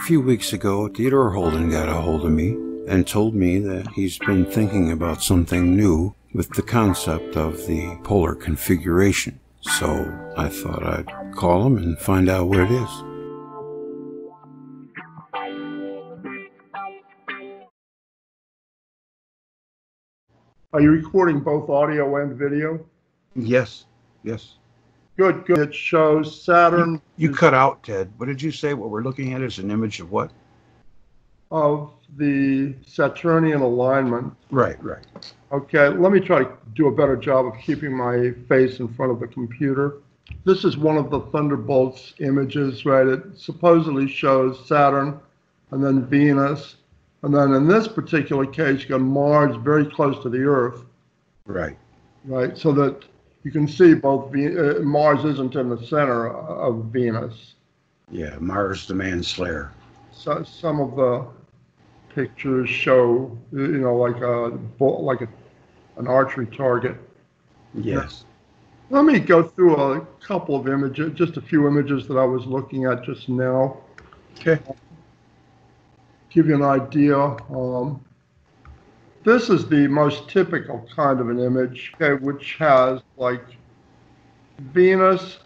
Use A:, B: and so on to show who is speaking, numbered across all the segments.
A: few weeks ago, Theodore Holden got a hold of me and told me that he's been thinking about something new with the concept of the polar configuration. So I thought I'd call him and find out what it is.
B: Are you recording both audio and video?
C: Yes, yes.
B: Good, good. It shows Saturn.
C: You cut out, Ted. What did you say? What we're looking at is an image of what?
B: Of the Saturnian alignment.
C: Right, right.
B: Okay, let me try to do a better job of keeping my face in front of the computer. This is one of the Thunderbolts images, right? It supposedly shows Saturn and then Venus. And then in this particular case, you got Mars very close to the Earth.
C: Right.
B: Right, so that you can see both Mars isn't in the center of Venus.
C: Yeah, Mars the Manslayer.
B: So some of the pictures show, like an archery target.
C: Yes.
B: Let me go through a couple of images, just a few images that I was looking at just now.
C: Okay.
B: Give you an idea. This is the most typical kind of an image, okay, which has like Venus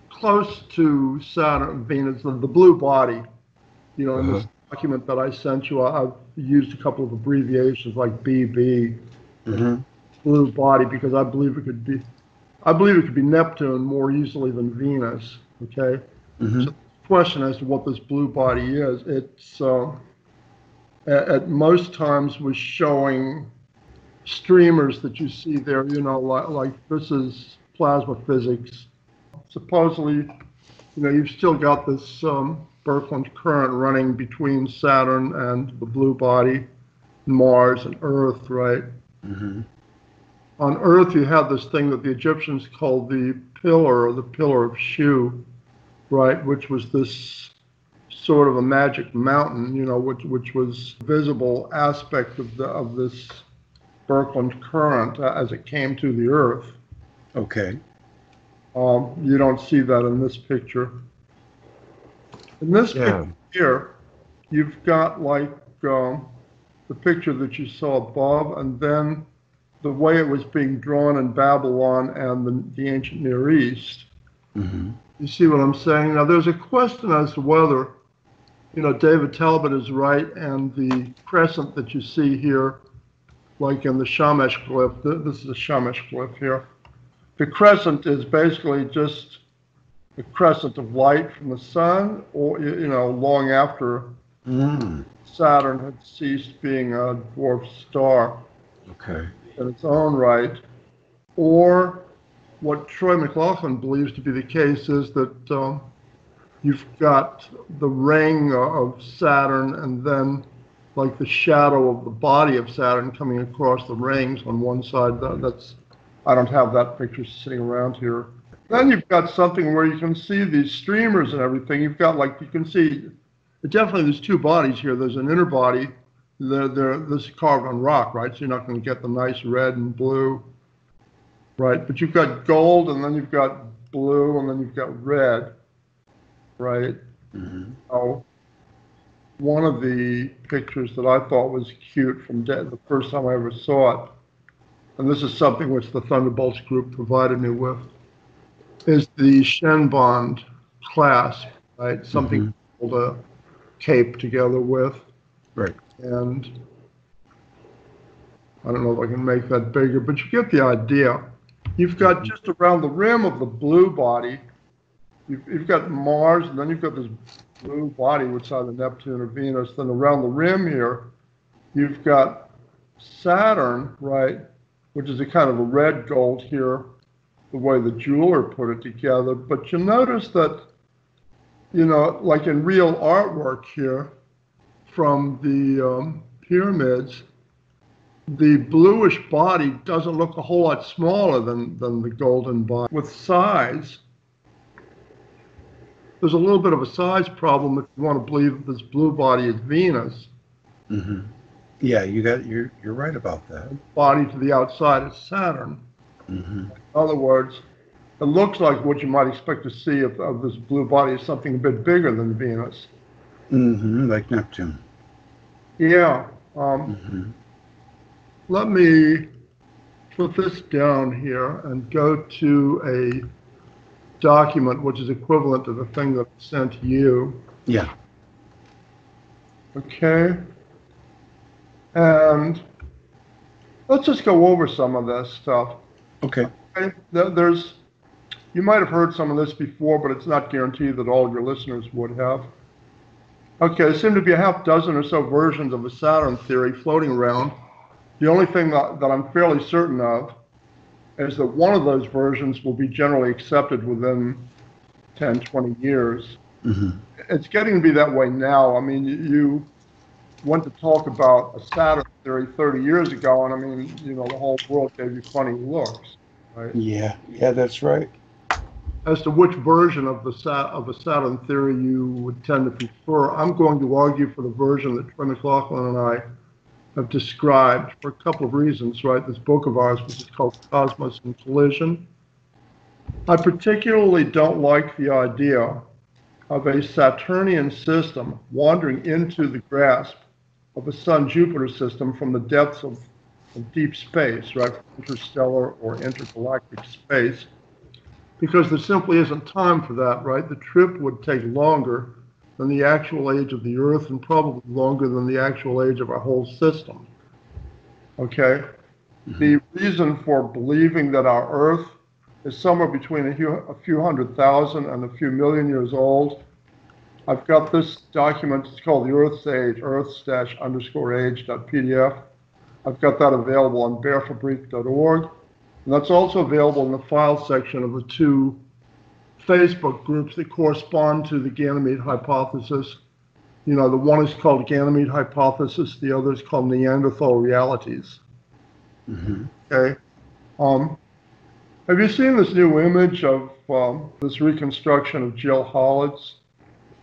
B: close to Saturn, Venus, the blue body. You know, in this document that I sent you, I've used a couple of abbreviations like BB, blue body, because I believe it could be Neptune more easily than Venus. Okay. So the question as to what this blue body is, it's at most times was showing streamers that you see there. You know, like this is plasma physics. Supposedly, you know, you've still got this Birkeland current running between Saturn and the blue body, Mars and Earth, right? On Earth, you have this thing that the Egyptians called the pillar, or the pillar of Shu, right? Which was this sort of a magic mountain, you know, which was visible aspect of this Birkeland current as it came to the Earth.
C: Okay.
B: You don't see that in this picture. In this picture here, you've got like the picture that you saw above, and then the way it was being drawn in Babylon and the ancient Near East. You see what I'm saying? Now, there's a question as to whether, you know, David Talbot is right, and the crescent that you see here, like in the Shamash glyph, this is a Shamash glyph here. The crescent is basically just the crescent of light from the sun, or, you know, long after Saturn had ceased being a dwarf star.
C: Okay.
B: In its own right. Or what Troy McLaughlin believes to be the case is that you've got the ring of Saturn and then like the shadow of the body of Saturn coming across the rings on one side. I don't have that picture sitting around here. Then you've got something where you can see these streamers and everything. You've got like, you can see, definitely there's two bodies here. There's an inner body. This is carved on rock, right? So you're not going to get the nice red and blue, right? But you've got gold, and then you've got blue, and then you've got red, right? So one of the pictures that I thought was cute from the first time I ever saw it, and this is something which the Thunderbolts group provided me with, is the Shenbond clasp, right? Something called a cape together with.
C: Right.
B: And I don't know if I can make that bigger, but you get the idea. You've got just around the rim of the blue body, you've got Mars, and then you've got this blue body, which is either Neptune or Venus. Then around the rim here, you've got Saturn, right, which is a kind of a red gold here, the way the jeweler put it together. But you notice that, you know, like in real artwork here, from the pyramids, the bluish body doesn't look a whole lot smaller than the golden body. With size, there's a little bit of a size problem if you want to believe that this blue body is Venus.
C: Yeah, you're right about that.
B: Body to the outside is Saturn. In other words, it looks like what you might expect to see of this blue body is something a bit bigger than Venus.
C: Like Neptune.
B: Yeah.
C: Hmm.
B: Let me put this down here and go to a document which is equivalent to the thing that I sent you.
C: Yeah.
B: Okay. And let's just go over some of this stuff.
C: Okay.
B: Okay? You might have heard some of this before, but it's not guaranteed that all your listeners would have. Okay, there seem to be a half dozen or so versions of the Saturn theory floating around. The only thing that I'm fairly certain of is that one of those versions will be generally accepted within 10, 20 years.
C: Hmm.
B: It's getting to be that way now. I mean, you went to talk about a Saturn theory 30 years ago, and I mean, the whole world gave you funny looks, right?
C: Yeah. Yeah, that's right.
B: As to which version of the Saturn theory you would tend to prefer, I'm going to argue for the version that Troy McLaughlin and I have described for a couple of reasons, right? This book of ours, which is called Cosmos in Collision. I particularly don't like the idea of a Saturnian system wandering into the grasp of a Sun-Jupiter system from the depths of deep space, right? Interstellar or intergalactic space, because there simply isn't time for that, right? The trip would take longer than the actual age of the Earth and probably longer than the actual age of our whole system. Okay? The reason for believing that our Earth is somewhere between a few 100,000 and a few million years old, I've got this document. It's called the Earth's Age, earth-age.pdf. I've got that available on bearforbrief.org. And that's also available in the file section of the two Facebook groups that correspond to the Ganymede hypothesis. The one is called Ganymede hypothesis, the other is called Neanderthal realities.
C: Hmm.
B: Okay. Have you seen this new image of this reconstruction of Jill Hollids,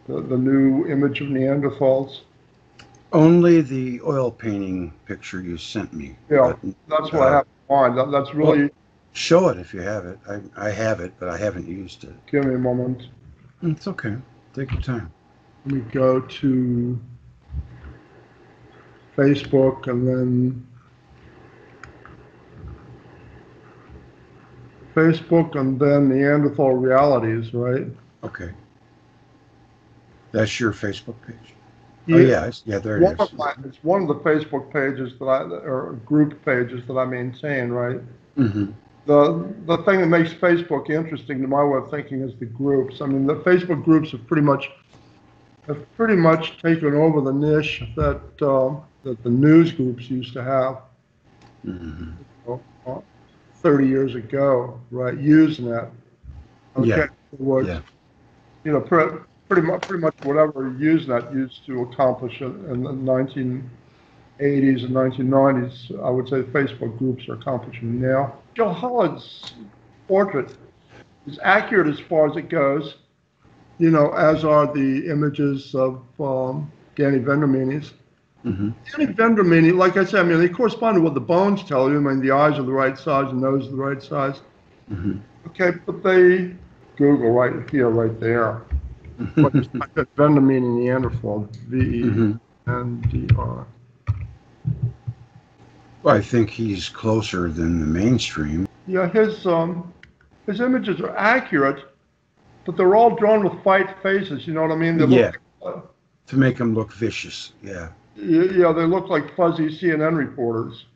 B: the new image of Neanderthals?
C: Only the oil painting picture you sent me.
B: Yeah,
C: But,
B: that's what I have in mind. That's really.
C: well, show it if you have it. I have it, but I haven't used it.
B: Give me a moment.
C: It's okay. Take your time.
B: Let me go to Facebook and then Neanderthal realities, right?
C: Okay. That's your Facebook page. Oh yeah, there it is.
B: It's one of the Facebook pages or group pages that I maintain, right?
C: Hmm.
B: The thing that makes Facebook interesting to my way of thinking is the groups. I mean, the Facebook groups have pretty much taken over the niche that the news groups used to have.
C: Hmm.
B: 30 years ago, right? Usenet. Okay.
C: Yeah.
B: Was,
C: Yeah.
B: pretty much whatever Usenet used to accomplish in the 1980s and 1990s, I would say Facebook groups are accomplishing now. Jill Hollids' portrait is accurate as far as it goes, as are the images of Danny Vendramini's.
C: Hmm.
B: Danny Vendramini, like I said, I mean, they correspond to what the bones tell you. I mean, the eyes are the right size, the nose is the right size.
C: Hmm.
B: Okay, but they Google right here, right there. But it's not that Vendramini Neanderthal, VENDR.
C: Well, I think he's closer than the mainstream.
B: Yeah, his images are accurate, but they're all drawn with white faces. You know what I mean? They
C: Yeah.
B: look,
C: To make him look vicious. Yeah.
B: yeah, they look like fuzzy CNN reporters.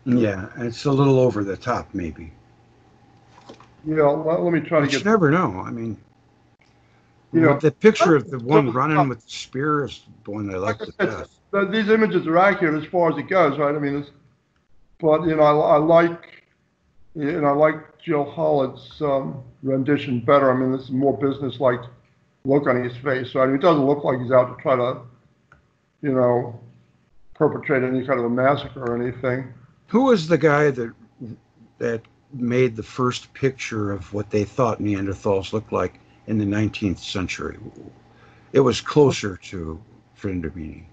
C: Yeah, and it's a little over the top, maybe.
B: Yeah, let me try to
C: But you
B: get.
C: never know. I mean,
B: Yeah.
C: the picture of the one running with the spear is the one I like the
B: Like I
C: best.
B: said, these images are accurate as far as it goes, right? I mean, but I like Jill Hollids' rendition better. I mean, this is more business-like look on his face, right? I mean, it doesn't look like he's out to try to, perpetrate any kind of a massacre or anything.
C: Who was the guy that made the first picture of what they thought Neanderthals looked like in the 19th century? It was closer to Vendramini.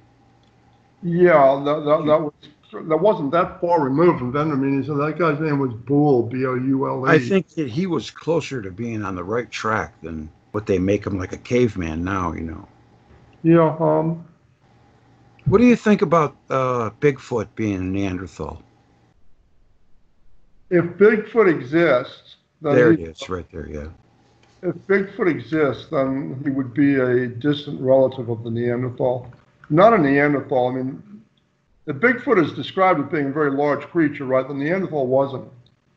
B: Yeah, that wasn't that far removed from Vendramini. So that guy's name was Boole, Boule.
C: I think that he was closer to being on the right track than what they make him like a caveman now,
B: Yeah.
C: What do you think about Bigfoot being a Neanderthal?
B: If Bigfoot exists,
C: There
B: then
C: it is, right there. Yeah.
B: if Bigfoot exists, then he would be a distant relative of the Neanderthal. Not a Neanderthal. I mean, the Bigfoot is described as being a very large creature, right? The Neanderthal wasn't.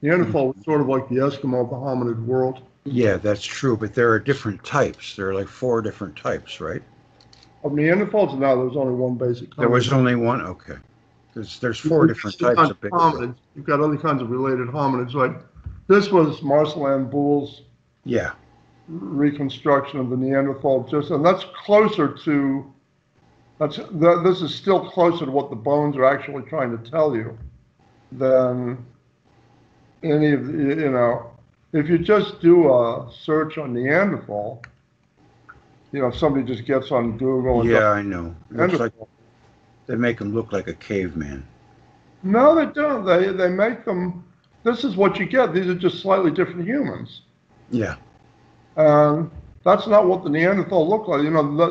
B: Neanderthal was sort of like the Eskimo of the hominid world.
C: Yeah, that's true. But there are different types. There are like 4 different types, right?
B: Of Neanderthals, no, there was only one basic hominid.
C: There was only one. Okay. There's 4 different types of Bigfoot.
B: Hominids. You've got other kinds of related hominids, right? This was Marceline Boule's
C: Yeah.
B: reconstruction of the Neanderthal, and that's closer to. This is still closer to what the bones are actually trying to tell you than any of the, if you just do a search on Neanderthal, if somebody just gets on Google and
C: Yeah, I know. It looks like
B: Neanderthal.
C: they make him look like a caveman.
B: No, they don't. They make them. This is what you get. These are just slightly different humans.
C: Yeah.
B: That's not what the Neanderthal looked like.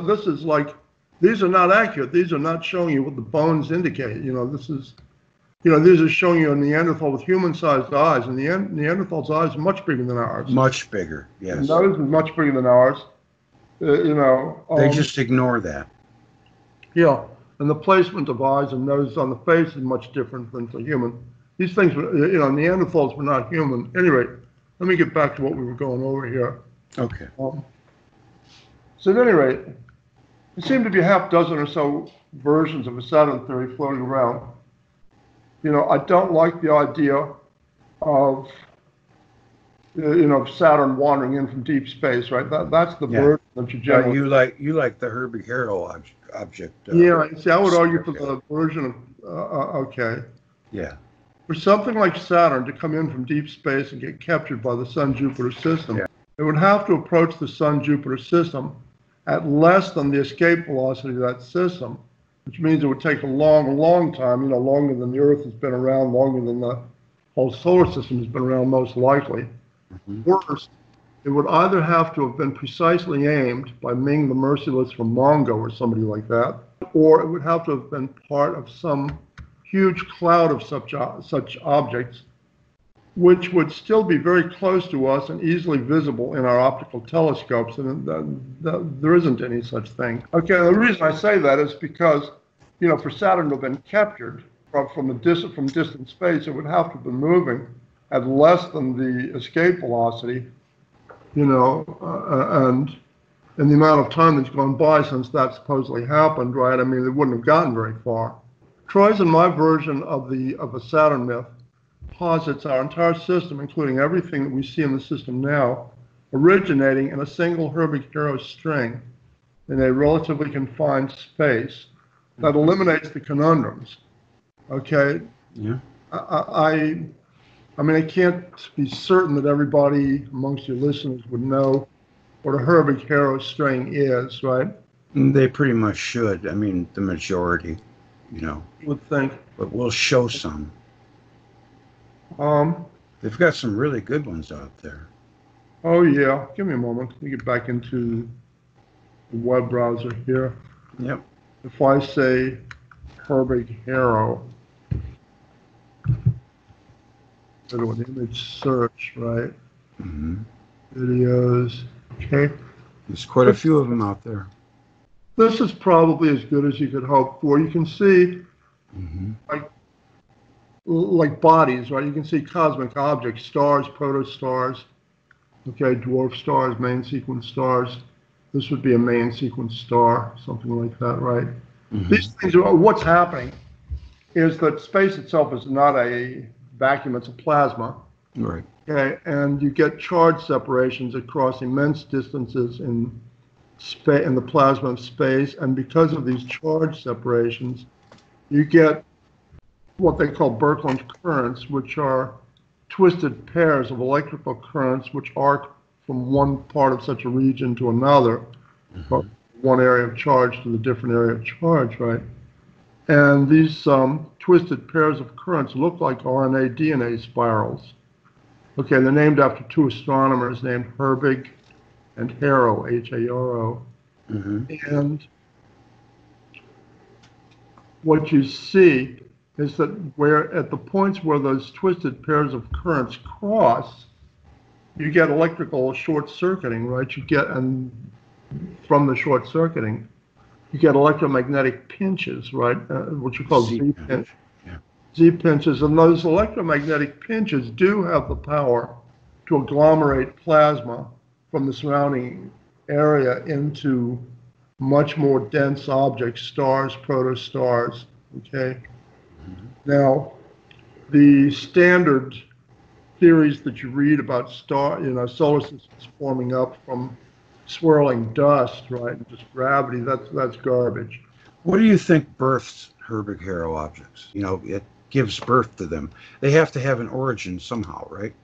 B: This is like, these are not accurate. These are not showing you what the bones indicate. This is, these are showing you a Neanderthal with human-sized eyes, and the Neanderthal's eyes are much bigger than ours.
C: Much bigger. Yes.
B: And those are much bigger than ours.
C: They just ignore that.
B: Yeah, and the placement of eyes and noses on the face is much different than for human. These things were, Neanderthals were not human. Anyway, let me get back to what we were going over here.
C: Okay.
B: So at any rate, there seem to be a half dozen or so versions of a Saturn theory floating around. I don't like the idea of, Saturn wandering in from deep space, right? That's the version that you generally.
C: You like the Herbig Haro object.
B: Yeah, see, I would argue for the version of, okay.
C: Yeah.
B: For something like Saturn to come in from deep space and get captured by the Sun-Jupiter system, it would have to approach the Sun-Jupiter system at less than the escape velocity of that system, which means it would take a long, long time, longer than the Earth has been around, longer than the whole solar system has been around, most likely.
C: Mm-hmm.
B: Worse, it would either have to have been precisely aimed by Ming the Merciless from Mongo or somebody like that, or it would have to have been part of some huge cloud of such objects, which would still be very close to us and easily visible in our optical telescopes, and there isn't any such thing. Okay, the reason I say that is because, for Saturn to have been captured from distant space, it would have to have been moving at less than the escape velocity, and the amount of time that's gone by since that supposedly happened, right? I mean, it wouldn't have gotten very far. Troy's and my version of a Saturn myth posits our entire system, including everything that we see in the system now, originating in a single Herbig Haro string in a relatively confined space that eliminates the conundrums. Okay?
C: Yeah.
B: I mean, I can't be certain that everybody amongst your listeners would know what a Herbig Haro string is, right?
C: They pretty much should. I mean, the majority,
B: You would think.
C: But we'll show some. They've got some really good ones out there.
B: Oh yeah, give me a moment. Let me get back into the web browser here.
C: Yep.
B: If I say Herbig Haro, go to an image search, right?
C: Mm-hmm.
B: Videos. Okay.
C: There's quite a few of them out there.
B: This is probably as good as you could hope for. You can see like bodies, right? You can see cosmic objects, stars, protostars, okay, dwarf stars, main sequence stars. This would be a main sequence star, something like that, right?
C: Mm-hmm.
B: These things are, what's happening is that space itself is not a vacuum, it's a plasma.
C: Right.
B: Okay, and you get charge separations across immense distances in the plasma of space, and because of these charge separations, you get what they call Birkeland currents, which are twisted pairs of electrical currents which arc from one part of such a region to another, from one area of charge to the different area of charge, right? And these twisted pairs of currents look like RNA DNA spirals. Okay, they're named after two astronomers named Herbig and Haro, H-A-R-O.
C: Mm-hmm.
B: And what you see is that where at the points where those twisted pairs of currents cross, you get electrical short circuiting, right? You get, and from the short circuiting, you get electromagnetic pinches, right? What you call Z pinch.
C: Yeah.
B: Z pinches, and those electromagnetic pinches do have the power to agglomerate plasma from the surrounding area into much more dense objects, stars, protostars, okay? Now, the standard theories that you read about solar systems forming up from swirling dust, right, and just gravity, that's garbage.
C: What do you think births Herbig Haro objects? It gives birth to them. They have to have an origin somehow, right?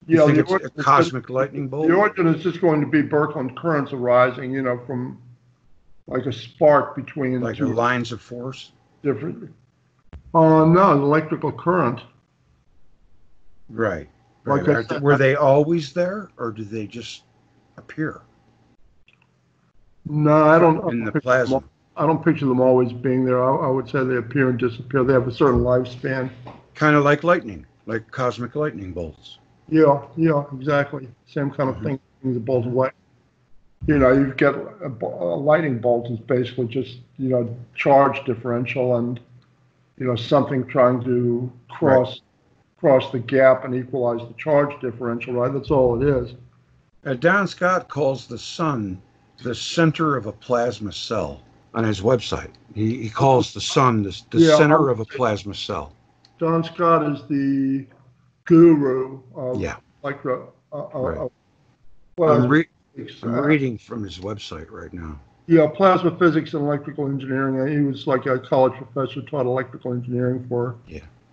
C: You think it's a cosmic lightning bolt?
B: The origin is just going to be Birkeland currents arising, from like a spark between
C: like two lines of force?
B: Different. No, an electrical current.
C: Right.
B: Like
C: were they always there, or did they just appear?
B: No, I don't.
C: In the plasma.
B: I don't picture them always being there. I would say they appear and disappear. They have a certain lifespan.
C: Kind of like lightning, like cosmic lightning bolts.
B: Yeah, exactly. Same kind of thing. The bolt of light. You've got a lightning bolt is basically just charge differential and something trying to cross the gap and equalize the charge differential. Right. That's all it is.
C: Don Scott calls the sun the center of a plasma cell on his website. He calls the sun the center of a plasma cell.
B: Don Scott is the guru of electro.
C: I'm reading from his website right now.
B: Yeah, plasma physics and electrical engineering. He was like a college professor, taught electrical engineering for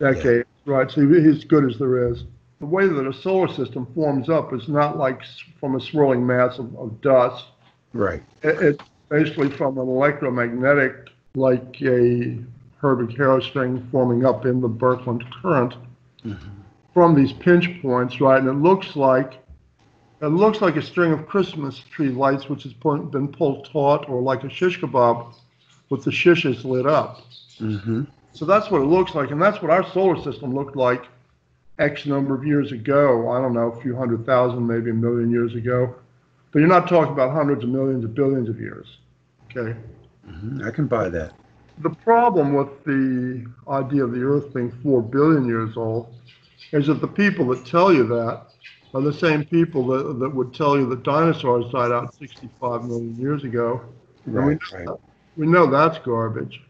B: decades, right? So he's as good as there is. The way that a solar system forms up is not like from a swirling mass of dust.
C: Right.
B: It's basically from an electromagnetic, like a Herbig Haro string forming up in the Birkeland current from these pinch points, right? And it looks like a string of Christmas tree lights, which has been pulled taut, or like a shish kebab with the shishes lit up. So that's what it looks like, and that's what our solar system looked like X number of years ago. I don't know, a few 100,000, maybe a million years ago. But you're not talking about hundreds of millions of billions of years. Okay?
C: I can buy that.
B: The problem with the idea of the Earth being 4 billion years old is that the people that tell you that are the same people that would tell you that dinosaurs died out 65 million years ago.
C: Right.
B: We know that's garbage.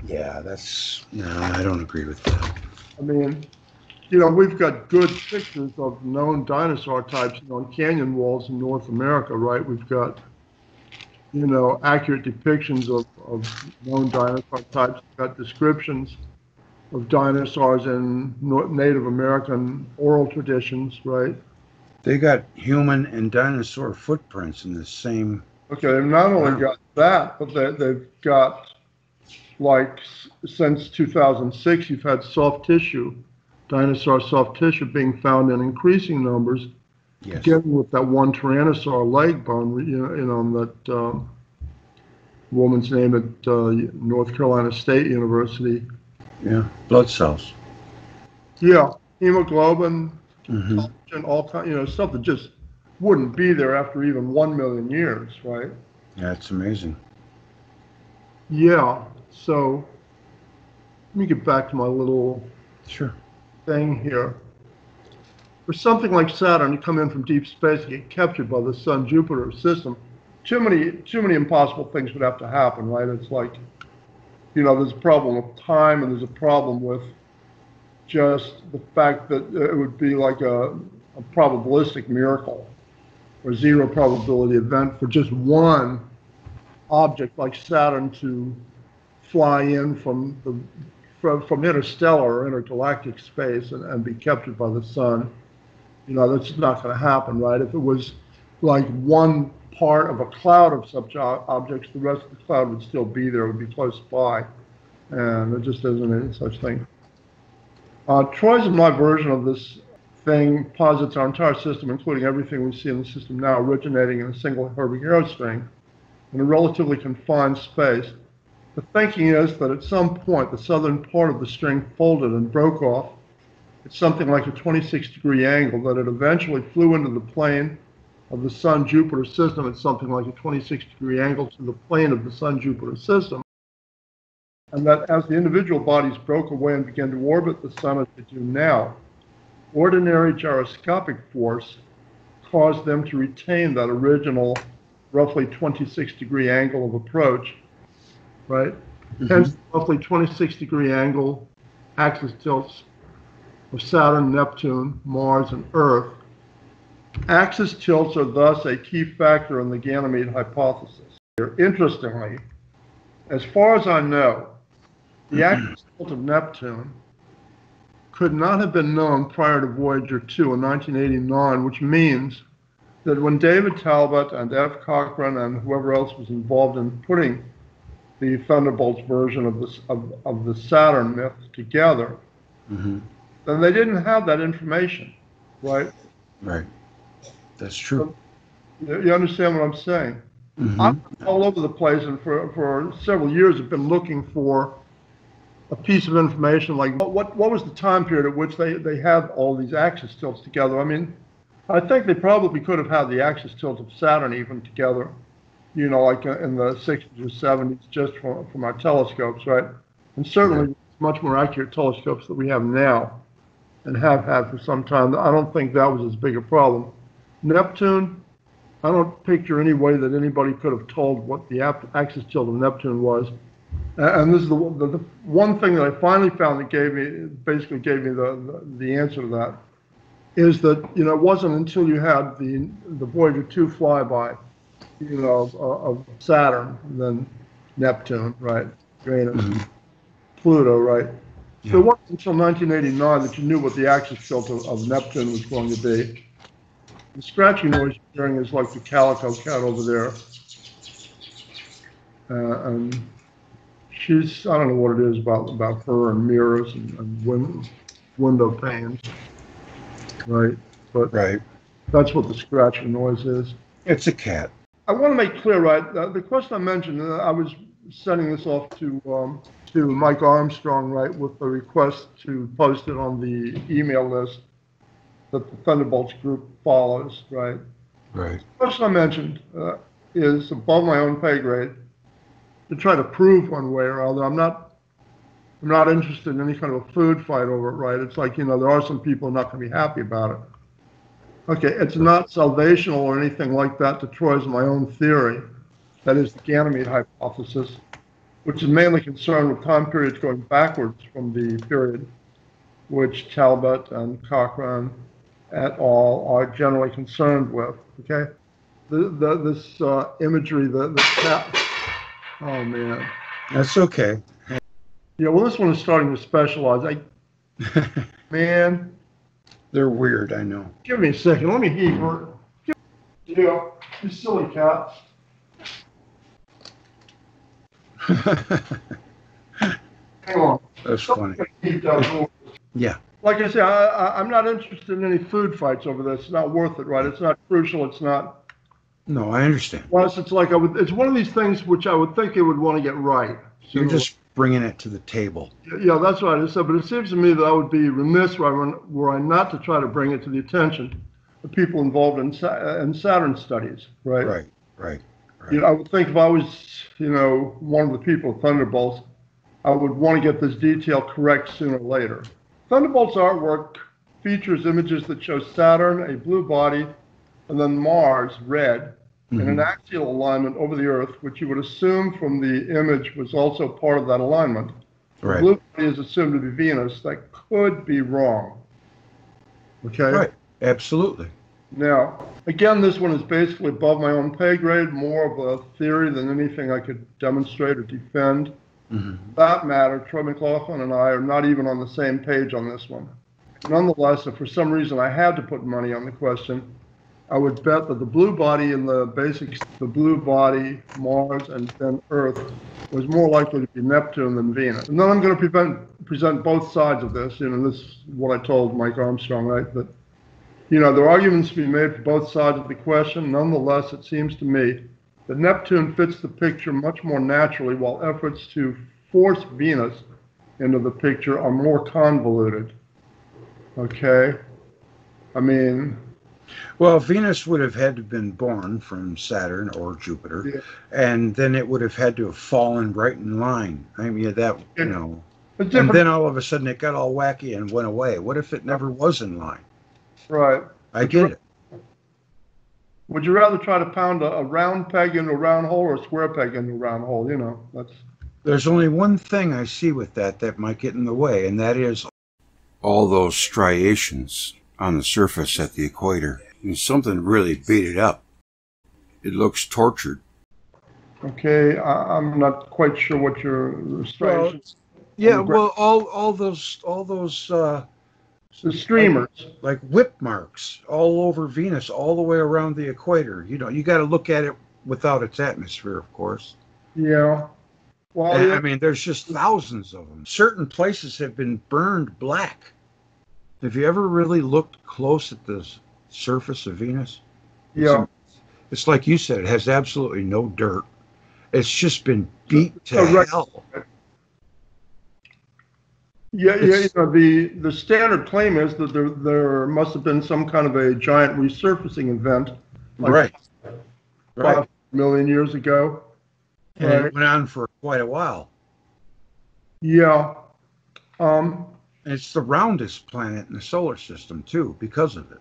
C: Yeah, I don't agree with that.
B: I mean, we've got good pictures of known dinosaur types on canyon walls in North America, right? We've got, accurate depictions of known dinosaur types. We've got descriptions of dinosaurs in Native American oral traditions, right?
C: They got human and dinosaur footprints in the same.
B: Okay, they've not only got that, but they've got, like, since 2006, you've had dinosaur soft tissue being found in increasing numbers, together with that one tyrannosaur leg bone, that woman's name at North Carolina State University.
C: Yeah, blood cells.
B: Yeah, hemoglobin, collagen, all kind, stuff that just wouldn't be there after even 1 million years, right?
C: Yeah, it's amazing.
B: Yeah, so let me get back to my little thing here. For something like Saturn to come in from deep space and get captured by the Sun-Jupiter system, too many impossible things would have to happen, right? It's like, there's a problem with time, and there's a problem with just the fact that it would be like a probabilistic miracle or zero probability event for just one object like Saturn to fly in from interstellar or intergalactic space and be captured by the sun. That's not going to happen, right? If it was like one part of a cloud of such objects, the rest of the cloud would still be there, it would be close by, and there just isn't any such thing. Troy's and my version of this thing posits our entire system, including everything we see in the system now, originating in a single Herbig Haro string in a relatively confined space The thinking is that at some point the southern part of the string folded and broke off at something like a 26-degree angle, that it eventually flew into the plane of the Sun-Jupiter system at something like a 26-degree angle to the plane of the Sun-Jupiter system, and that as the individual bodies broke away and began to orbit the Sun as they do now, ordinary gyroscopic force caused them to retain that original roughly 26-degree angle of approach, right? Mm-hmm. Hence, roughly 26-degree angle axis tilts of Saturn, Neptune, Mars, and Earth. Axis tilts are thus a key factor in the Ganymede hypothesis. Interestingly, as far as I know, the axis tilt of Neptune could not have been known prior to Voyager 2 in 1989, which means that when David Talbot and F. Cochran and whoever else was involved in putting the Thunderbolts version of the Saturn myth together, then they didn't have that information, right?
C: Right. That's true.
B: So, you understand what I'm saying? I'm all over the place, and for several years have been looking for a piece of information like what was the time period at which they had all these axis tilts together. I mean, I think they probably could have had the axis tilt of Saturn even together, you know, like in the 60s or 70s, just from our telescopes, right? And certainly much more accurate telescopes that we have now and have had for some time. I don't think that was as big a problem. Neptune, I don't picture any way that anybody could have told what the axis tilt of Neptune was. And this is the one thing that I finally found that basically gave me the answer to that, is that, you know, it wasn't until you had the Voyager 2 flyby, you know, of Saturn, and then Neptune, right, Uranus, Pluto, right. Yeah. So it wasn't until 1989 that you knew what the axis tilt of Neptune was going to be. The scratchy noise you're hearing is like the calico cat over there. And she's, I don't know what it is about her and mirrors and window panes, right? But that's what the scratchy noise is.
C: It's a cat.
B: I want to make clear, right, the question I mentioned, I was sending this off to Mike Armstrong, right, with a request to post it on the email list that the Thunderbolts group follows, right?
C: Right.
B: The question I mentioned is above my own pay grade to try to prove one way or other. I'm not interested in any kind of a food fight over it, right? It's like, you know, there are some people not going to be happy about it. Okay, it's not salvational or anything like that to Troy's my own theory. That is the Ganymede hypothesis, which is mainly concerned with time periods going backwards from the period which Talbot and Cochran et al. Are generally concerned with, okay? This imagery, the cat, oh man.
C: That's okay.
B: Yeah, well, this one is starting to specialize. Man.
C: They're weird, I know.
B: Give me a second. Let me heat her. Yeah, you silly cat. Hang on.
C: That's funny. Yeah.
B: Like I say, I'm not interested in any food fights over this. It's not worth it, right? It's not crucial. It's not.
C: No, I understand.
B: Plus, it's like it's one of these things which I would think they would want to get right.
C: So you're just bringing it to the table.
B: Yeah, that's what I said. But it seems to me that I would be remiss were I not to try to bring it to the attention of people involved in Saturn studies, right?
C: Right.
B: You know, I would think if I was, you know, one of the people at Thunderbolts, I would want to get this detail correct sooner or later. Thunderbolts artwork features images that show Saturn, a blue body, and then Mars, red, in an axial alignment over the Earth, which you would assume from the image was also part of that alignment. The blue body is assumed to be Venus. That could be wrong. Okay?
C: Right, absolutely.
B: Now, again, this one is basically above my own pay grade, more of a theory than anything I could demonstrate or defend. For that matter, Troy McLaughlin and I are not even on the same page on this one. Nonetheless, if for some reason I had to put money on the question, I would bet that the blue body in the basics, the blue body, Mars, and then Earth, was more likely to be Neptune than Venus. And then I'm going to present both sides of this. You know, this is what I told Mike Armstrong, right? That, you know, there are arguments to be made for both sides of the question. Nonetheless, it seems to me that Neptune fits the picture much more naturally, while efforts to force Venus into the picture are more convoluted. Okay? I mean,
C: Well, Venus would have had to have been born from Saturn or Jupiter,
B: yeah,
C: and then it would have had to have fallen right in line. I mean, that,
B: it's
C: and
B: different,
C: then all of a sudden it got all wacky and went away. What if it never was in line?
B: right?
C: I get it.
B: Would you rather try to pound a round peg into a round hole or a square peg into a round hole? You know, that's
C: There's only one thing I see with that might get in the way, and that is
A: all those striations on the surface at the equator. And something really beat it up. It looks tortured.
B: okay. I'm not quite sure what your restrictions.
C: yeah. Well, all those
B: The streamers.
C: like whip marks all over Venus, all the way around the equator. You know, you got to look at it without its atmosphere, of course.
B: Yeah. Well,
C: And,
B: yeah,
C: I mean, there's just thousands of them. Certain places have been burned black. Have you ever really looked close at the surface of Venus?
B: yeah.
C: It's like you said, it has absolutely no dirt. It's just been beat to
B: right.
C: hell.
B: Yeah, you know, the standard claim is that there must have been some kind of a giant resurfacing event, like
C: Right. Right.
B: 5 million years ago.
C: And
B: Right.
C: it went on for quite a while.
B: Yeah.
C: And it's the roundest planet in the solar system, too, because of it.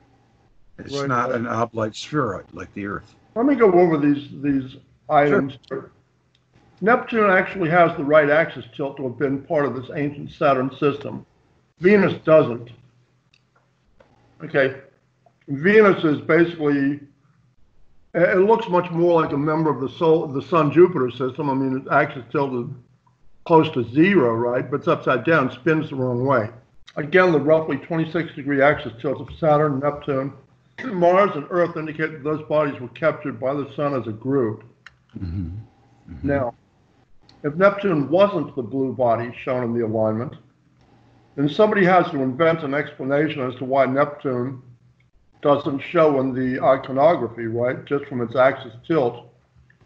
C: It's
B: Right.
C: not an oblate spheroid like the Earth.
B: Let me go over these items. Neptune actually has the right axis tilt to have been part of this ancient Saturn system. Venus doesn't. Okay. Venus is basically, it looks much more like a member of the Sun-Jupiter system. I mean, its axis tilt is close to zero, right? But it's upside down, spins the wrong way. Again, the roughly 26-degree axis tilt of Saturn and Neptune. Mars and Earth indicate that those bodies were captured by the Sun as a group.
C: Mm-hmm. Mm-hmm.
B: Now, if Neptune wasn't the blue body shown in the alignment, then somebody has to invent an explanation as to why Neptune doesn't show in the iconography, right? Just from its axis tilt.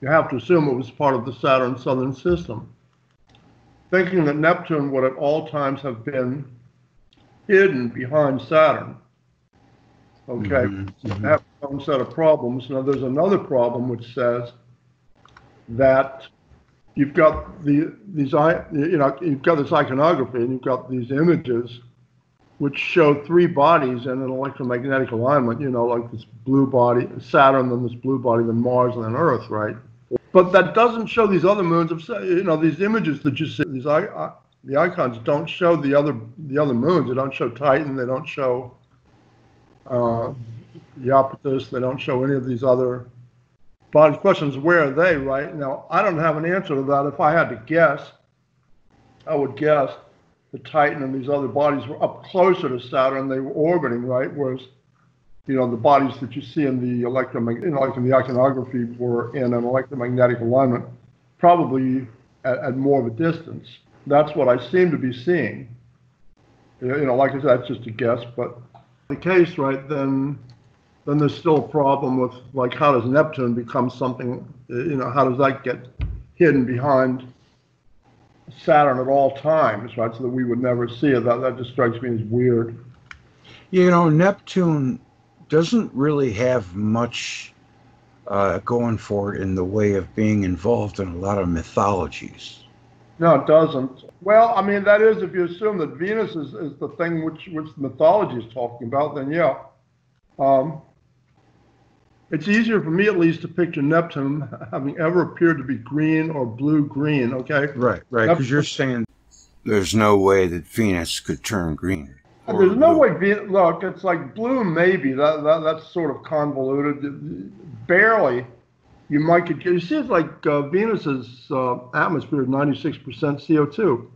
B: You have to assume it was part of the Saturn southern system. Thinking that Neptune would at all times have been hidden behind Saturn. Okay,
C: Mm-hmm.
B: have its own set of problems. Now there's another problem which says that you've got you've got this iconography and you've got these images which show three bodies in an electromagnetic alignment, you know, like this blue body, Saturn, then this blue body, then Mars, and then Earth, right? But that doesn't show these other moons of, you know, these images that you see, the icons don't show the other moons. They don't show Titan, they don't show Iapetus, they don't show any of these other bodies. The question is, where are they, right? Now, I don't have an answer to that. If I had to guess, I would guess the Titan and these other bodies were up closer to Saturn. They were orbiting, right? Whereas, you know, the bodies that you see in the like in the iconography were in an electromagnetic alignment, probably at more of a distance. That's what I seem to be seeing. You know, like I said, that's just a guess, but the case, right? Then there's still a problem with, like, how does Neptune become something? You know, how does that get hidden behind Saturn at all times, right? So that we would never see it. That just strikes me as weird.
C: You know, Neptune doesn't really have much going for it in the way of being involved in a lot of mythologies.
B: No, it doesn't. Well, I mean, that is, if you assume that Venus is the thing which the mythology is talking about, then yeah. It's easier for me, at least, to picture Neptune having ever appeared to be green or blue-green, okay?
C: Right, because you're saying
A: There's no way that Venus could turn green.
B: There's no way, look, it's like blue maybe, that's sort of convoluted. Barely, you might get, you see it's like Venus's atmosphere is 96% CO2.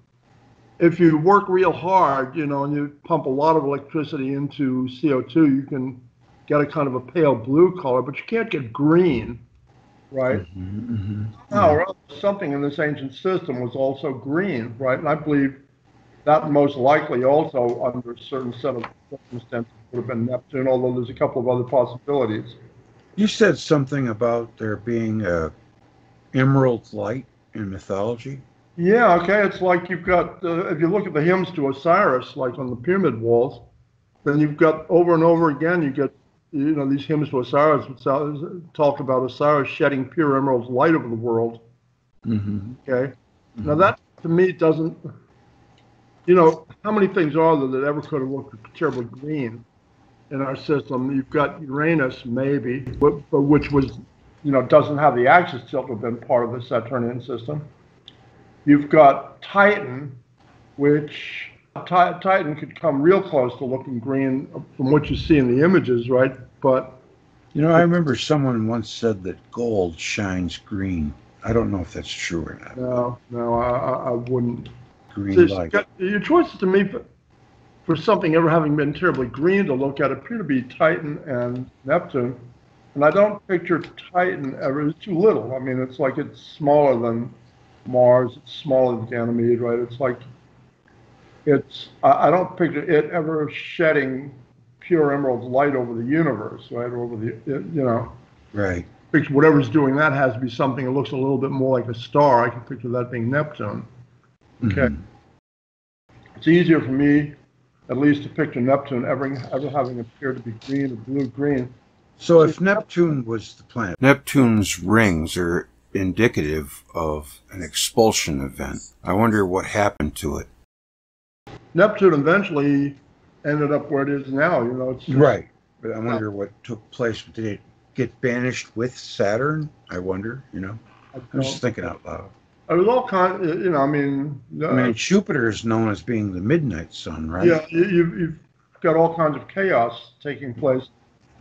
B: If you work real hard, you know, and you pump a lot of electricity into CO2, you can get a kind of a pale blue color, but you can't get green, right?
C: Mm-hmm, mm-hmm.
B: Now, something in this ancient system was also green, right? And I believe that most likely also, under a certain set of circumstances, would have been Neptune, although there's a couple of other possibilities.
C: You said something about there being a emerald light in mythology?
B: Yeah, okay. It's like you've got, if you look at the hymns to Osiris, like on the pyramid walls, then you've got over and over again, you get, these hymns to Osiris, which talk about Osiris shedding pure emerald light over the world.
C: Mm-hmm.
B: Okay.
C: Mm-hmm.
B: Now that to me doesn't, how many things are there that ever could have looked terribly green in our system? You've got Uranus, maybe, but which was, doesn't have the axis tilt to have been part of the Saturnian system. You've got Titan, which Titan could come real close to looking green from what you see in the images, right? But
C: I remember someone once said that gold shines green. I don't know if that's true or not.
B: No, I wouldn't.
C: Green light.
B: Your choices to me for something ever having been terribly green to look at appear to be Titan and Neptune. And I don't picture Titan ever, it's too little. I mean, it's like it's smaller than Mars, it's smaller than Ganymede, right? It's like, I don't picture it ever shedding pure emerald light over the universe, right? Over the,
C: Right.
B: Picture whatever's doing that has to be something that looks a little bit more like a star. I can picture that being Neptune. Okay.
C: Mm-hmm.
B: It's easier for me, at least, to picture Neptune ever having appeared to be green or blue-green.
C: So if Neptune was the planet,
A: Neptune's rings are indicative of an expulsion event. I wonder what happened to it.
B: Neptune eventually ended up where it is now. It's
C: right? But I wonder what took place. Did it get banished with Saturn? I wonder. I'm just thinking out loud.
B: It was all kind. I mean,
C: Jupiter is known as being the midnight sun, right?
B: Yeah, you've got all kinds of chaos taking place.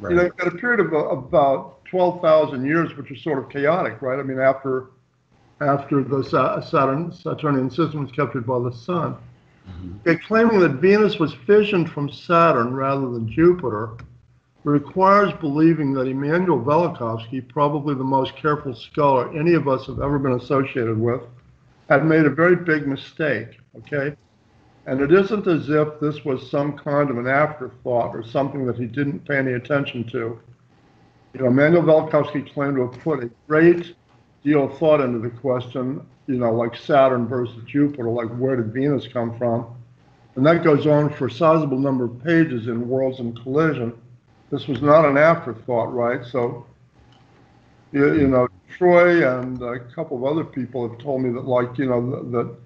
C: Right.
B: You've got a period of about 12,000 years, which is sort of chaotic, right? I mean, after the Saturnian system was captured by the sun.
C: Mm-hmm.
B: Okay, claiming that Venus was fissioned from Saturn rather than Jupiter requires believing that Immanuel Velikovsky, probably the most careful scholar any of us have ever been associated with, had made a very big mistake, okay? And it isn't as if this was some kind of an afterthought or something that he didn't pay any attention to. Immanuel Velikovsky claimed to have put a great deal of thought into the question, like Saturn versus Jupiter, like where did Venus come from? And that goes on for a sizable number of pages in Worlds in Collision. This was not an afterthought, right? So, Troy and a couple of other people have told me that, that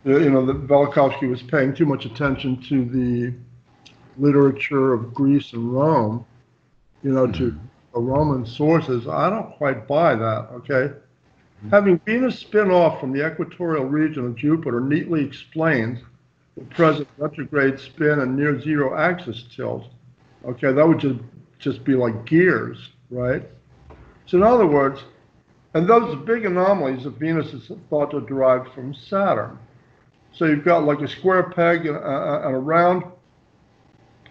B: Velikovsky was paying too much attention to the literature of Greece and Rome, to Roman sources. I don't quite buy that, okay? Having Venus spin off from the equatorial region of Jupiter neatly explains the present retrograde spin and near zero axis tilt. Okay, that would just be like gears, right? So in other words, and those big anomalies of Venus is thought to derive from Saturn. So you've got like a square peg and a round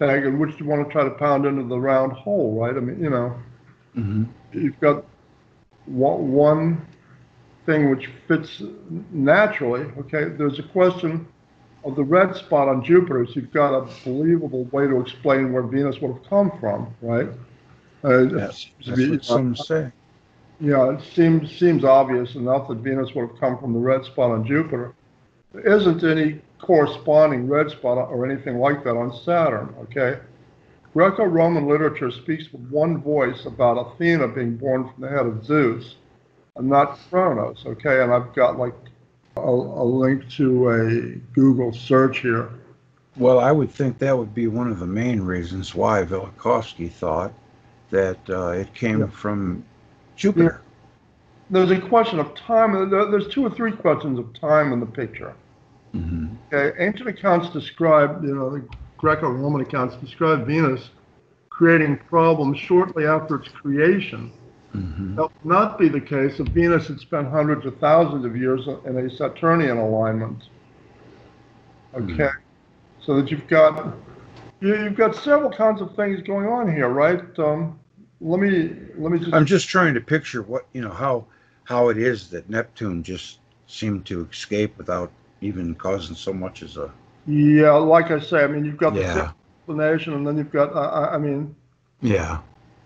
B: peg in which you want to try to pound into the round hole, right? I mean, you've got one thing which fits naturally, okay? There's a question of the red spot on Jupiter, so you've got a believable way to explain where Venus would have come from, right?
C: Yes, that's what some say.
B: Yeah, it seems obvious enough that Venus would have come from the red spot on Jupiter. There isn't any corresponding red spot or anything like that on Saturn, okay? Greco-Roman literature speaks with one voice about Athena being born from the head of Zeus and not Kronos, okay? And I've got like a link to a Google search here.
C: Well, I would think that would be one of the main reasons why Velikovsky thought that it came from Jupiter.
B: Yeah. There's a question of time. There's 2 or 3 questions of time in the picture. Okay, ancient accounts describe, the Greco-Roman accounts describe Venus creating problems shortly after its creation. That would not be the case if Venus had spent hundreds of thousands of years in a Saturnian alignment. Okay, so that you've got several kinds of things going on here, right? Let me just.
C: I'm just trying to picture what how it is that Neptune just seemed to escape without even causing so much as a.
B: Yeah, like I say, I mean, you've got the explanation, and then you've got,
C: Yeah.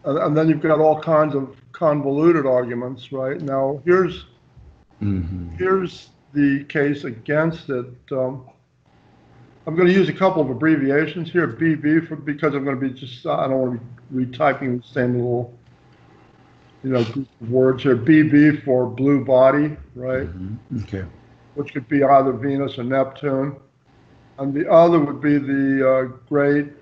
B: and then you've got all kinds of convoluted arguments, right? Now, here's the case against it. I'm going to use a couple of abbreviations here, BB, because I'm going to be I don't want to be retyping the same little, group of words here. BB for blue body, right?
C: Okay.
B: Which could be either Venus or Neptune. And the other would be the Great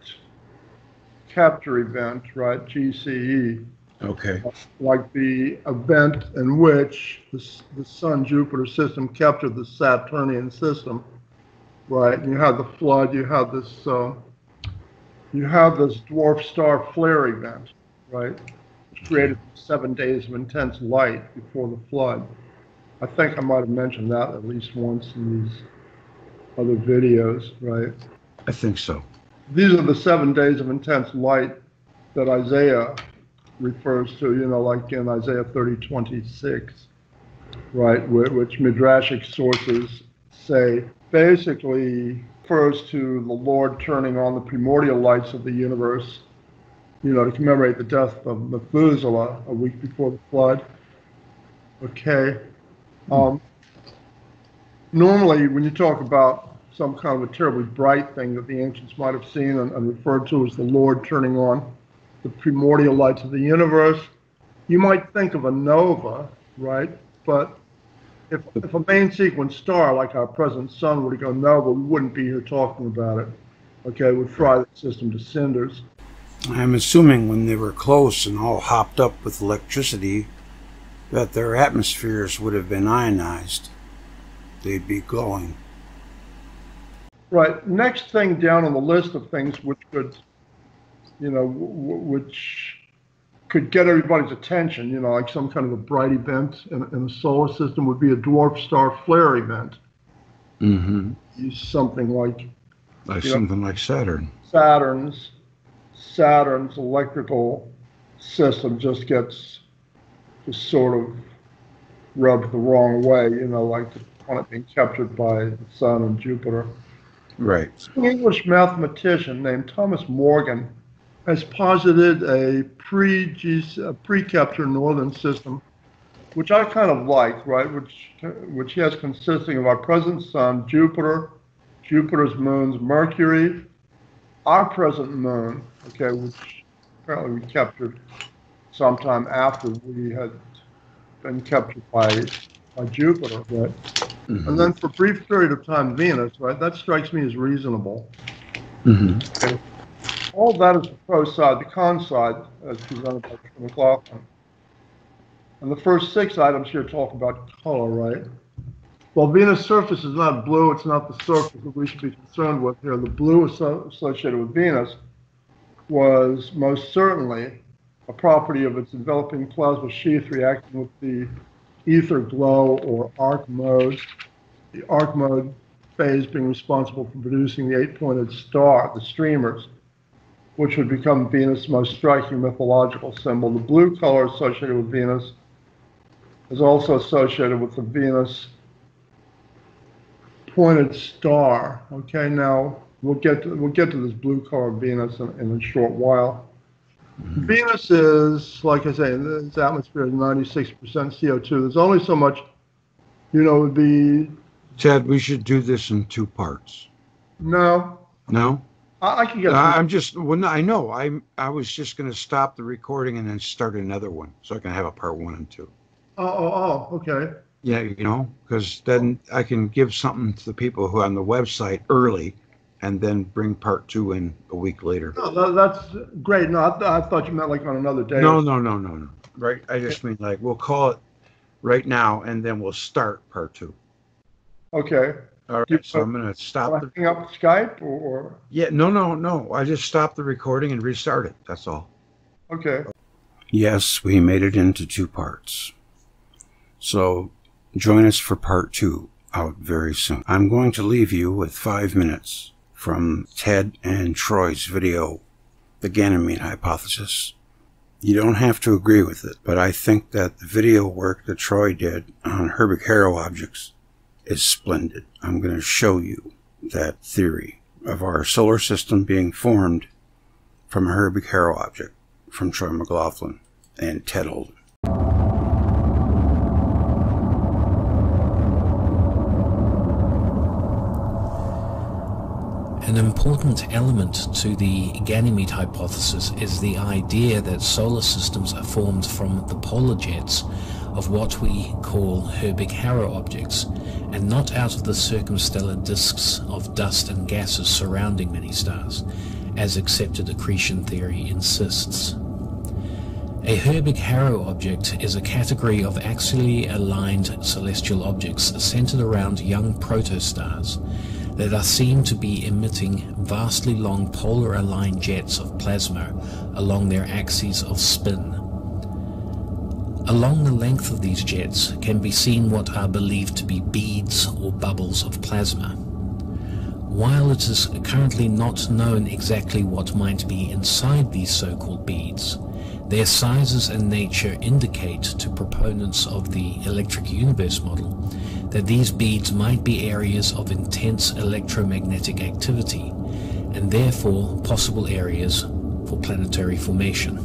B: Capture Event, right? GCE.
C: Okay.
B: Like the event in which the Sun-Jupiter system captured the Saturnian system, right? And you had the flood. You had this dwarf star flare event, right? Which created 7 days of intense light before the flood. I think I might have mentioned that at least once in these other videos, right?
C: I think so.
B: These are the 7 days of intense light that Isaiah refers to, like in Isaiah 30:26, right, which Midrashic sources say basically refers to the Lord turning on the primordial lights of the universe, to commemorate the death of Methuselah a week before the flood. Okay. Normally, when you talk about some kind of a terribly bright thing that the ancients might have seen and referred to as the Lord turning on the primordial lights of the universe, you might think of a nova, right? But if a main sequence star like our present sun were to go nova, we wouldn't be here talking about it. Okay, it would fry the system to cinders.
A: I'm assuming when they were close and all hopped up with electricity, that their atmospheres would have been ionized. They'd be glowing.
B: Right. Next thing down on the list of things which could, which could get everybody's attention, like some kind of a bright event in the solar system, would be a dwarf star flare event. Use something like
C: something like Saturn.
B: Saturn's electrical system just gets sort of rubbed the wrong way, like the planet being captured by the Sun and Jupiter.
C: Right.
B: An English mathematician named Thomas Morgan has posited a pre-capture northern system, which I kind of like, right? Which he has consisting of our present sun, Jupiter, Jupiter's moons, Mercury, our present moon, okay, which apparently we captured sometime after we had been captured by Jupiter, right? And then for a brief period of time, Venus, right? That strikes me as reasonable. Okay. All that is the pro side. The con side, as presented by McLaughlin. And the first 6 items here talk about color, right? Well, Venus' surface is not blue. It's not the surface that we should be concerned with here. The blue associated with Venus was most certainly a property of its enveloping plasma sheath reacting with the ether glow or arc mode. The arc mode phase being responsible for producing the 8-pointed star, the streamers, which would become Venus' most striking mythological symbol. The blue color associated with Venus is also associated with the Venus pointed star. Okay, now we'll get to this blue color Venus in a short while. Venus is, like I say, its atmosphere is 96% CO2. There's only so much, would be.
C: Ted, we should do this in 2 parts.
B: No.
C: No?
B: I can get.
C: I'm just. Well, I know. I was just going to stop the recording and then start another one, so I can have a part 1 and 2.
B: Oh, okay.
C: Yeah, because then I can give something to the people who are on the website early, and then bring part 2 in a week later.
B: No, that's great. No, I thought you meant like on another day.
C: No. Right. I just mean like we'll call it right now, and then we'll start part 2.
B: Okay.
C: All right. So I'm going to stop.
B: Hang up Skype or?
C: Yeah. No. I just stopped the recording and restart it. That's all.
B: Okay.
A: Yes, we made it into 2 parts. So join us for part 2 out very soon. I'm going to leave you with 5 minutes from Ted and Troy's video, The Ganymede Hypothesis. You don't have to agree with it, but I think that the video work that Troy did on Herbig-Haro objects is splendid. I'm going to show you that theory of our solar system being formed from a Herbig-Haro object from Troy McLaughlin and Ted Oldham.
D: An important element to the Ganymede hypothesis is the idea that solar systems are formed from the polar jets of what we call Herbig-Haro objects, and not out of the circumstellar disks of dust and gases surrounding many stars, as accepted accretion theory insists. A Herbig-Haro object is a category of axially aligned celestial objects centered around young protostars that are seen to be emitting vastly long polar aligned jets of plasma along their axes of spin. Along the length of these jets can be seen what are believed to be beads or bubbles of plasma. While it is currently not known exactly what might be inside these so-called beads, their sizes and nature indicate to proponents of the electric universe model that these beads might be areas of intense electromagnetic activity, and therefore possible areas for planetary formation.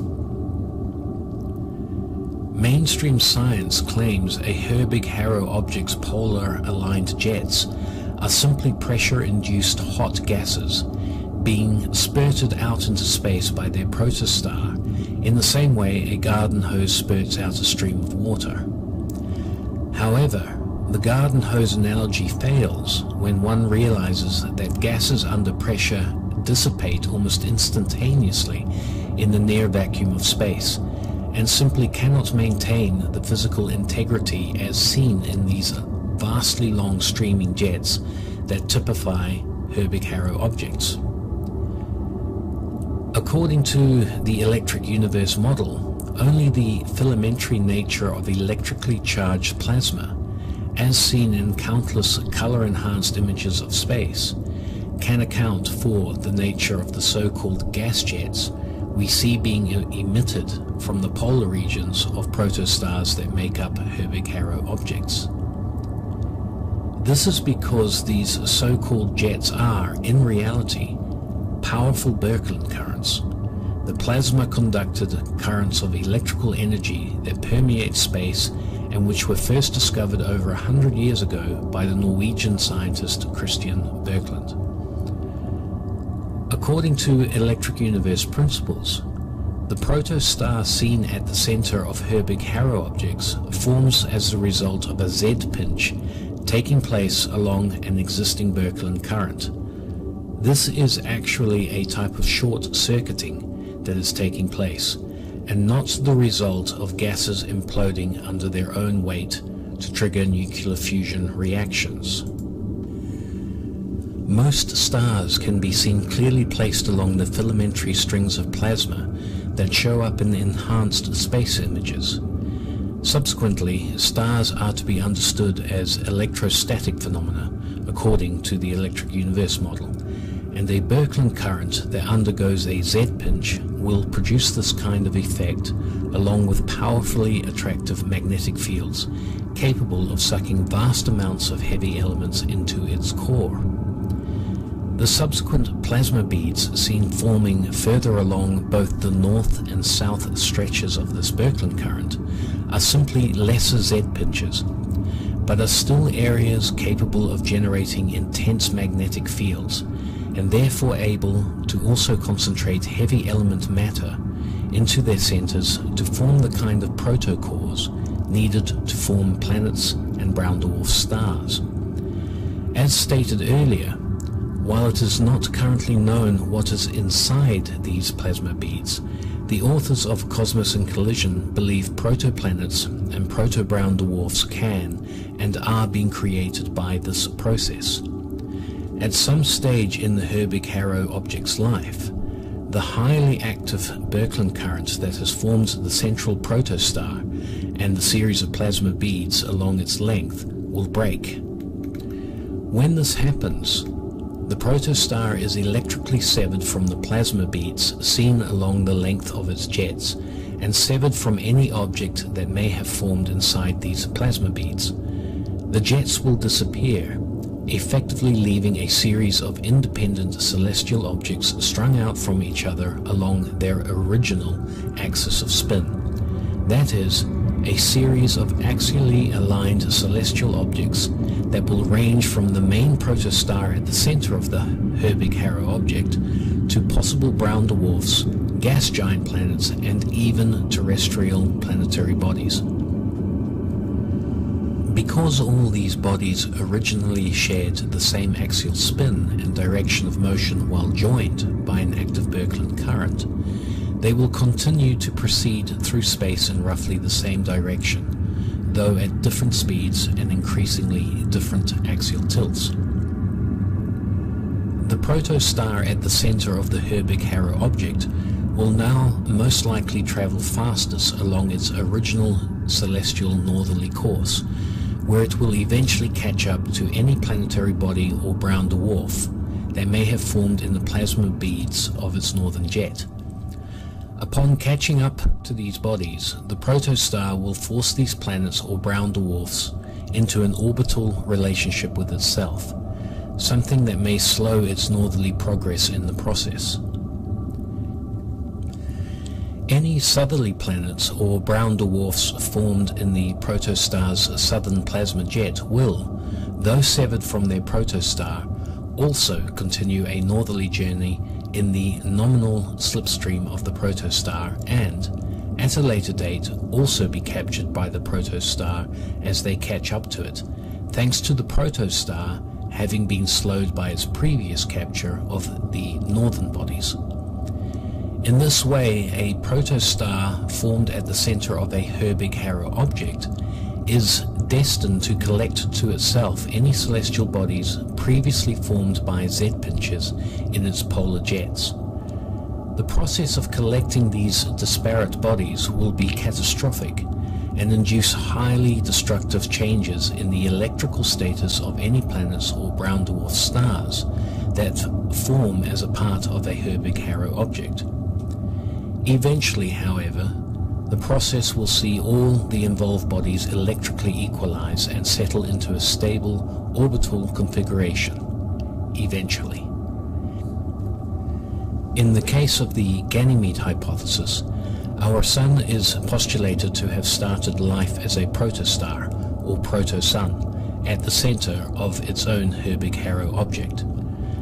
D: Mainstream science claims a Herbig-Haro object's polar-aligned jets are simply pressure-induced hot gases being spurted out into space by their protostar in the same way a garden hose spurts out a stream of water. However, the garden hose analogy fails when one realizes that gases under pressure dissipate almost instantaneously in the near vacuum of space, and simply cannot maintain the physical integrity as seen in these vastly long streaming jets that typify Herbig-Haro objects. According to the electric universe model, only the filamentary nature of electrically charged plasma, as seen in countless color-enhanced images of space, can account for the nature of the so-called gas jets we see being emitted from the polar regions of protostars that make up Herbig-Haro objects. This is because these so-called jets are, in reality, powerful Birkeland currents, the plasma-conducted currents of electrical energy that permeate space and which were first discovered over 100 years ago by the Norwegian scientist Christian Birkeland. According to electric universe principles, the protostar seen at the center of Herbig-Haro objects forms as the result of a Z-pinch taking place along an existing Birkeland current. This is actually a type of short-circuiting that is taking place, and not the result of gases imploding under their own weight to trigger nuclear fusion reactions. Most stars can be seen clearly placed along the filamentary strings of plasma that show up in enhanced space images. Subsequently, stars are to be understood as electrostatic phenomena, according to the electric universe model, and a Birkeland current that undergoes a Z-pinch will produce this kind of effect along with powerfully attractive magnetic fields capable of sucking vast amounts of heavy elements into its core. The subsequent plasma beads seen forming further along both the north and south stretches of this Birkeland current are simply lesser Z-pinches, but are still areas capable of generating intense magnetic fields, and therefore able to also concentrate heavy element matter into their centers to form the kind of protocores needed to form planets and brown dwarf stars. As stated earlier, while it is not currently known what is inside these plasma beads, the authors of Cosmos in Collision believe protoplanets and proto-brown dwarfs can and are being created by this process. At some stage in the Herbig-Haro object's life, the highly active Birkeland current that has formed the central protostar and the series of plasma beads along its length will break. When this happens, the protostar is electrically severed from the plasma beads seen along the length of its jets, and severed from any object that may have formed inside these plasma beads. The jets will disappear, effectively leaving a series of independent celestial objects strung out from each other along their original axis of spin. That is, a series of axially aligned celestial objects that will range from the main protostar at the center of the Herbig-Haro object to possible brown dwarfs, gas giant planets, and even terrestrial planetary bodies. Because all these bodies originally shared the same axial spin and direction of motion while joined by an active Birkeland current, they will continue to proceed through space in roughly the same direction, though at different speeds and increasingly different axial tilts. The protostar at the center of the Herbig-Haro object will now most likely travel fastest along its original celestial northerly course, where it will eventually catch up to any planetary body or brown dwarf that may have formed in the plasma beads of its northern jet. Upon catching up to these bodies, the protostar will force these planets or brown dwarfs into an orbital relationship with itself, something that may slow its northerly progress in the process. Any southerly planets or brown dwarfs formed in the protostar's southern plasma jet will, though severed from their protostar, also continue a northerly journey in the nominal slipstream of the protostar and, at a later date, also be captured by the protostar as they catch up to it, thanks to the protostar having been slowed by its previous capture of the northern bodies. In this way, a protostar formed at the center of a Herbig-Haro object is destined to collect to itself any celestial bodies previously formed by Z-pinchers in its polar jets. The process of collecting these disparate bodies will be catastrophic and induce highly destructive changes in the electrical status of any planets or brown dwarf stars that form as a part of a Herbig-Haro object. Eventually, however, the process will see all the involved bodies electrically equalize and settle into a stable orbital configuration, eventually. In the case of the Ganymede hypothesis, our Sun is postulated to have started life as a protostar, or protosun, at the center of its own Herbig-Haro object.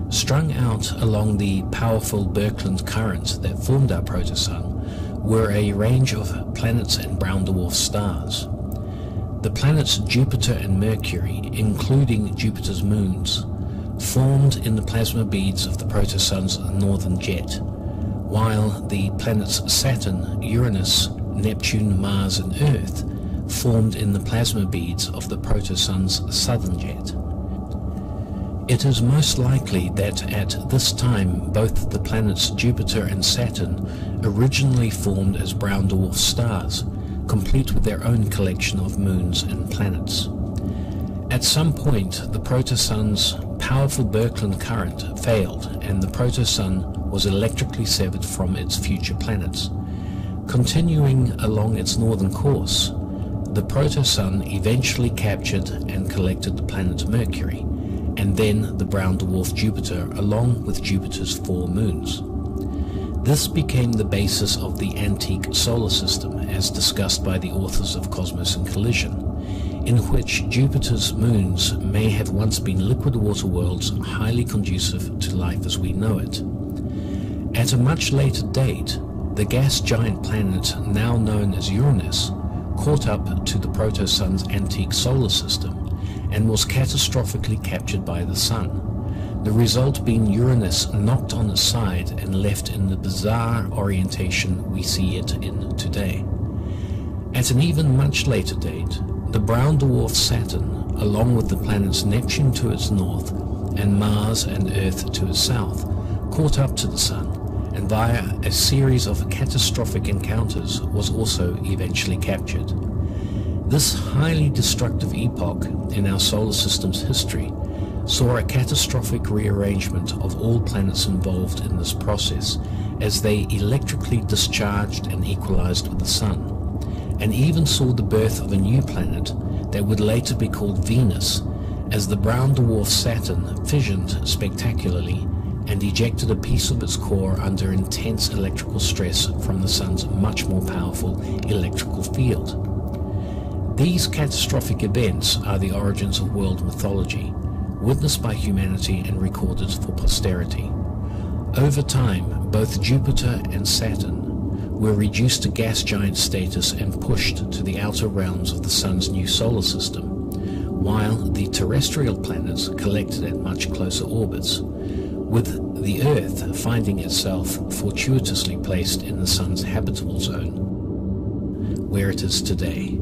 D: Strung out along the powerful Birkeland current that formed our protosun were a range of planets and brown dwarf stars. The planets Jupiter and Mercury, including Jupiter's moons, formed in the plasma beads of the protosun's northern jet, while the planets Saturn, Uranus, Neptune, Mars, and Earth formed in the plasma beads of the protosun's southern jet. It is most likely that at this time both the planets Jupiter and Saturn originally formed as brown dwarf stars, complete with their own collection of moons and planets. At some point, the protosun's powerful Birkeland current failed and the protosun was electrically severed from its future planets. Continuing along its northern course, the protosun eventually captured and collected the planet Mercury, and then the brown dwarf Jupiter along with Jupiter's 4 moons. This became the basis of the antique solar system as discussed by the authors of Cosmos and Collision, in which Jupiter's moons may have once been liquid water worlds highly conducive to life as we know it. At a much later date, the gas giant planet now known as Uranus caught up to the protosun's antique solar system and was catastrophically captured by the Sun, the result being Uranus knocked on its side and left in the bizarre orientation we see it in today. At an even much later date, the brown dwarf Saturn, along with the planets Neptune to its north and Mars and Earth to its south, caught up to the Sun, and via a series of catastrophic encounters was also eventually captured. This highly destructive epoch in our solar system's history saw a catastrophic rearrangement of all planets involved in this process as they electrically discharged and equalized with the Sun, and even saw the birth of a new planet that would later be called Venus as the brown dwarf Saturn fissioned spectacularly and ejected a piece of its core under intense electrical stress from the Sun's much more powerful electrical field. These catastrophic events are the origins of world mythology, witnessed by humanity and recorded for posterity. Over time, both Jupiter and Saturn were reduced to gas giant status and pushed to the outer realms of the Sun's new solar system, while the terrestrial planets collected at much closer orbits, with the Earth finding itself fortuitously placed in the Sun's habitable zone, where it is today.